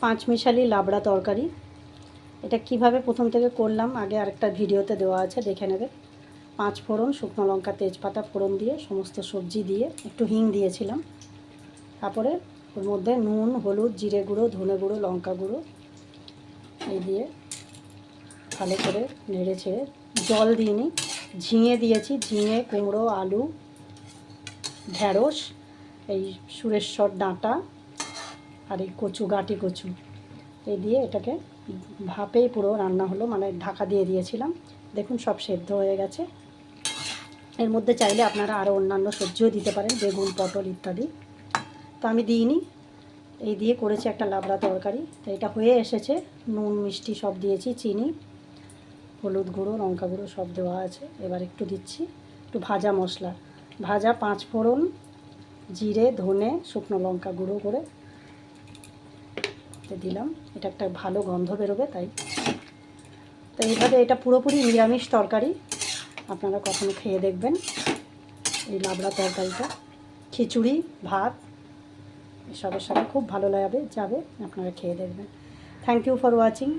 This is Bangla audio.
পাঁচমিশালি লাবড়া তরকারি। এটা কিভাবে প্রথম থেকে করলাম আগে আরেকটা ভিডিওতে দেওয়া আছে, দেখে নেবে। 5 ফোড়ন, শুকনো লঙ্কা, তেজপাতা ফোড়ন দিয়ে সমস্ত সবজি দিয়ে একটু হিং দিয়েছিলাম। তারপরে ওর মধ্যে নুন, হলুদ, জিরে গুঁড়ো, ধনে গুঁড়ো, লঙ্কা গুঁড়ো এই দিয়ে ভালো করে নেড়ে ছেড়ে জল দিইনি, ঝিঙে দিয়েছি। ঝিঙে, কুমড়ো, আলু, ঢ্যাঁড়স, এই সুরেশ্বর ডাঁটা আর এই কচু, গাঁটি কচু এই দিয়ে এটাকে ভাপেই পুরো রান্না হলো, মানে ঢাকা দিয়ে দিয়েছিলাম। দেখুন সব সেদ্ধ হয়ে গেছে। এর মধ্যে চাইলে আপনারা আরও অন্যান্য সবজিও দিতে পারেন, বেগুন, পটল ইত্যাদি, তো আমি দিইনি। এই দিয়ে করেছি একটা লাবড়া তরকারি। তো এটা হয়ে এসেছে, নুন মিষ্টি সব দিয়েছি, চিনি, হলুদ গুঁড়ো, লঙ্কা গুঁড়ো সব দেওয়া আছে। এবার একটু দিচ্ছি একটু ভাজা মশলা, ভাজা 5 ফোড়ন, জিরে, ধনে, শুকনো লঙ্কা গুঁড়ো করে দিলাম। এটা একটা ভালো গন্ধ বেরোবে তাই। তো এইভাবে এটা পুরোপুরি নিরামিষ তরকারি, আপনারা কখনো খেয়ে দেখবেন এই লাবড়া তরকারিটা। খিচুড়ি, ভাত এসবের সাথে খুব ভালো যাবে, আপনারা খেয়ে দেখবেন। Thank you for watching.